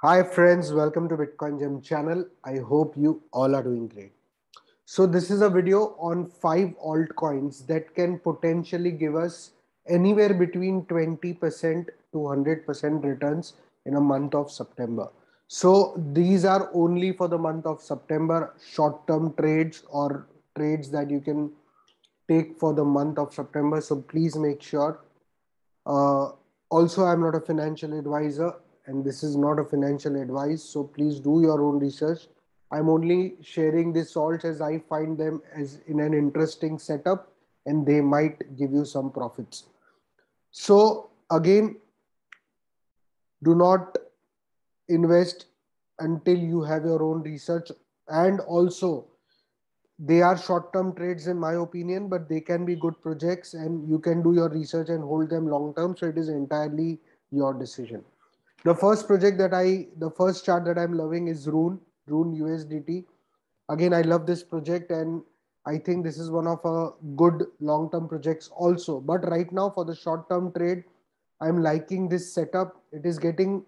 Hi friends, welcome to Bitcoin Gem channel. I hope you all are doing great. So this is a video on 5 altcoins that can potentially give us anywhere between 20% to 100% returns in a month of September. So these are only for the month of September, short-term trades or trades that you can take for the month of September. So please make sure uh, also, I'm not a financial advisor and this is not a financial advice. So please do your own research. I'm only sharing these salts as I find them as in an interesting setup and they might give you some profits. So again, do not invest until you have your own research, and also they are short term trades in my opinion, but they can be good projects and you can do your research and hold them long term. So it is entirely your decision. The first chart that I'm loving is Rune USDT. Again, I love this project and I think this is one of a good long term projects also. But right now for the short term trade, I'm liking this setup. It is getting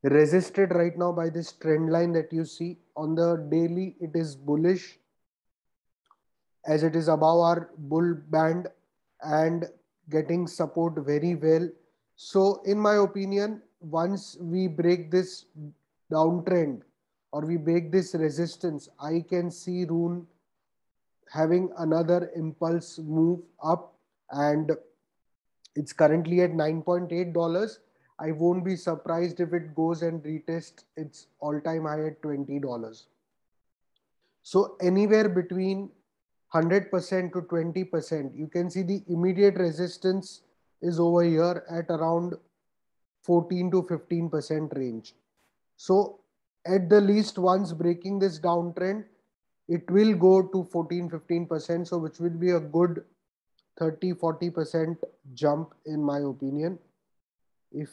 resisted right now by this trend line that you see on the daily. It is bullish as it is above our bull band and getting support very well. So, in my opinion, once we break this downtrend or we break this resistance, I can see Rune having another impulse move up, and it's currently at $9.8. I won't be surprised if it goes and retests its all time high at $20. So anywhere between 100% to 20%, you can see the immediate resistance is over here at around 14 to 15% range. So at the least, once breaking this downtrend, it will go to 14-15%. So which will be a good 30-40% jump in my opinion. If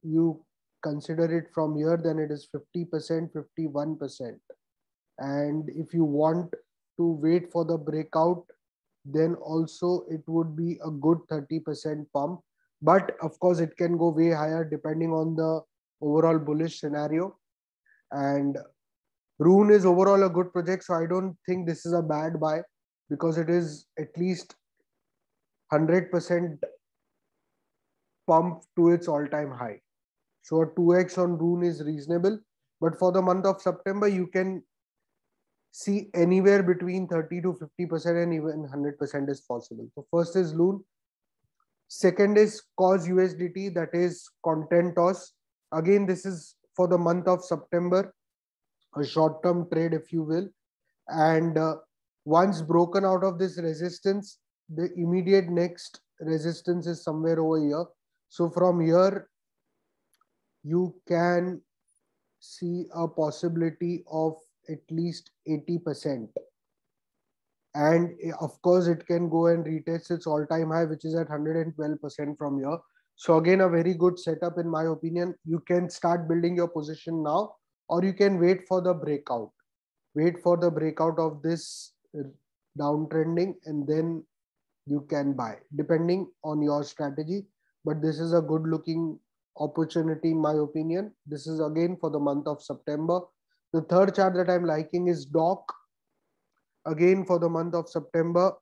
you consider it from here, then it is 50%, 51%. And if you want to wait for the breakout, then also it would be a good 30% pump. But of course, it can go way higher depending on the overall bullish scenario. And Rune is overall a good project, so I don't think this is a bad buy because it is at least 100% pump to its all-time high. So a 2x on Rune is reasonable. But for the month of September, you can see anywhere between 30 to 50% and even 100% is possible. So first is Loon. Second is Cause USDT, that is content toss. Again, this is for the month of September, a short term trade, if you will. And once broken out of this resistance, the immediate next resistance is somewhere over here. So from here, you can see a possibility of at least 80%. And of course, it can go and retest its all-time high, which is at 112% from here. So again, a very good setup in my opinion. You can start building your position now, or you can wait for the breakout. Wait for the breakout of this downtrending, and then you can buy, depending on your strategy. But this is a good looking opportunity in my opinion. This is again for the month of September. The third chart that I'm liking is DOC, again for the month of September,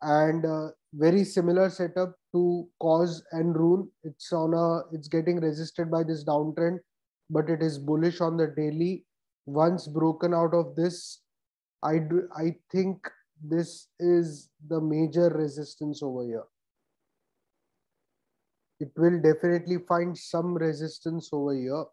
and very similar setup to Cause and Rune. It's getting resisted by this downtrend, but it is bullish on the daily. Once broken out of this, I think this is the major resistance over here. It will definitely find some resistance over here,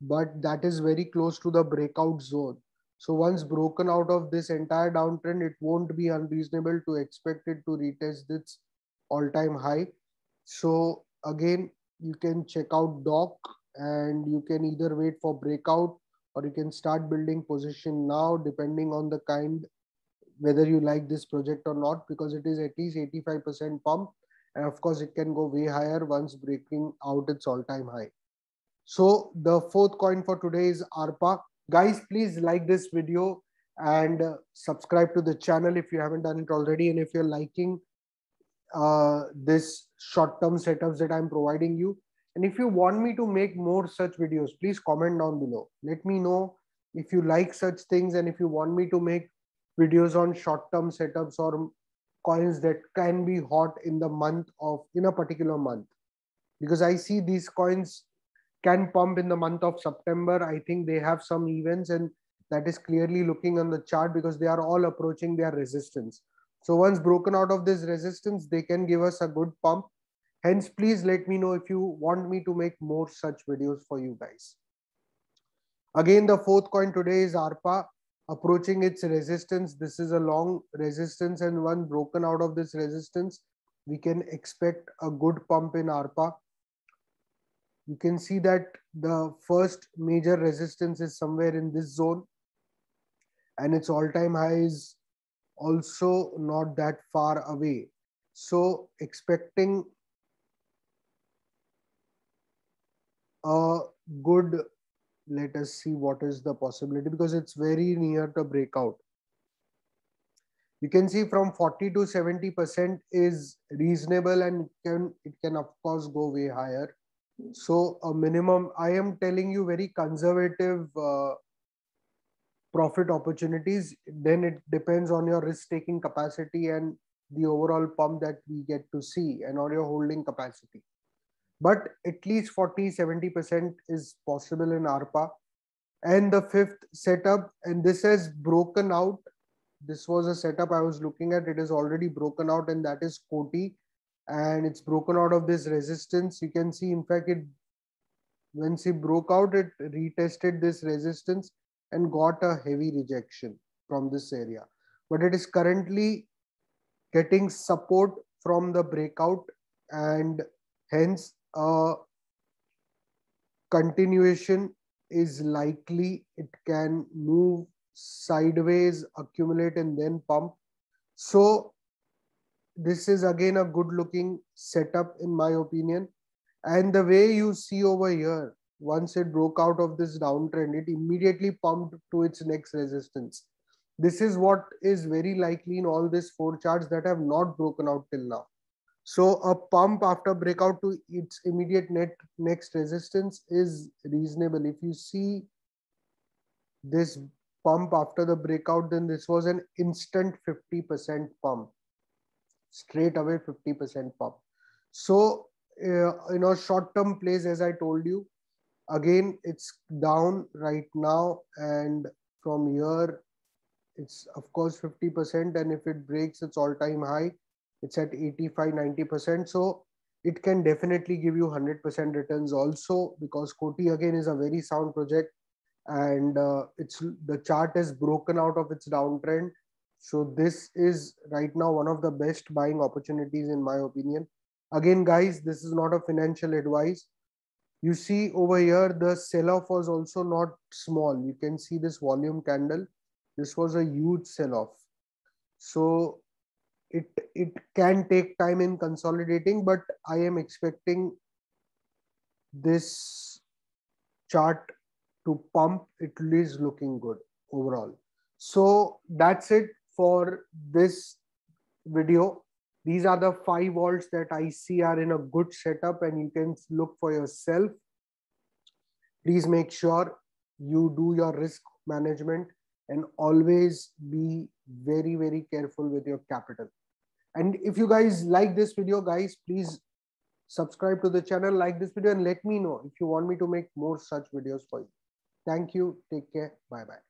but that is very close to the breakout zone. So once broken out of this entire downtrend, it won't be unreasonable to expect it to retest its all-time high. So again, you can check out DOC and you can either wait for breakout or you can start building position now, depending on the kind, whether you like this project or not, because it is at least 85% pump. And of course, it can go way higher once breaking out its all-time high. So the fourth coin for today is ARPA. Guys, please like this video and subscribe to the channel if you haven't done it already. And if you're liking this short-term setups that I'm providing you, And if you want me to make more such videos, please comment down below. Let me know if you like such things and if you want me to make videos on short-term setups or coins that can be hot in a particular month. Because I see these coins can pump in the month of September. I think they have some events, and that is clearly looking on the chart because they are all approaching their resistance. So once broken out of this resistance, they can give us a good pump. Hence, please let me know if you want me to make more such videos for you guys. Again, the fourth coin today is ARPA approaching its resistance. This is a long resistance, and when broken out of this resistance, we can expect a good pump in ARPA. You can see that the first major resistance is somewhere in this zone, and its all-time high is also not that far away. So expecting a good, let us see what is the possibility, because it's very near to breakout. You can see from 40 to 70% is reasonable, and it can of course go way higher. So a minimum, I am telling you very conservative profit opportunities. Then it depends on your risk taking capacity and the overall pump that we get to see, and or your holding capacity. But at least 40-70% is possible in ARPA. And the fifth setup, and this has broken out. This was a setup I was looking at. It is already broken out, and that is Koti. And it's broken out of this resistance. You can see, in fact, once it broke out, it retested this resistance and got a heavy rejection from this area. But it is currently getting support from the breakout, and hence continuation is likely. It can move sideways, accumulate, and then pump. So this is again a good looking setup in my opinion. And the way you see over here, once it broke out of this downtrend, it immediately pumped to its next resistance. This is what is very likely in all these four charts that have not broken out till now. So a pump after breakout to its immediate next resistance is reasonable. If you see this pump after the breakout, then this was an instant 50% pump. Straight away 50% pump. So short-term plays, as I told you, again, it's down right now, and from here, it's of course 50%, and if it breaks its all-time high, it's at 85-90%. So it can definitely give you 100% returns also, because Koti again is a very sound project, and the chart is broken out of its downtrend. So this is right now one of the best buying opportunities in my opinion. Again, guys, this is not a financial advice. You see over here, the sell-off was also not small. You can see this volume candle. This was a huge sell-off. So it can take time in consolidating, but I am expecting this chart to pump. It is looking good overall. So that's it for this video. These are the 5 alts that I see are in a good setup, and you can look for yourself. Please make sure you do your risk management and always be very, very careful with your capital. And if you guys like this video, guys, please subscribe to the channel, like this video, and let me know if you want me to make more such videos for you. Thank you. Take care. Bye-bye.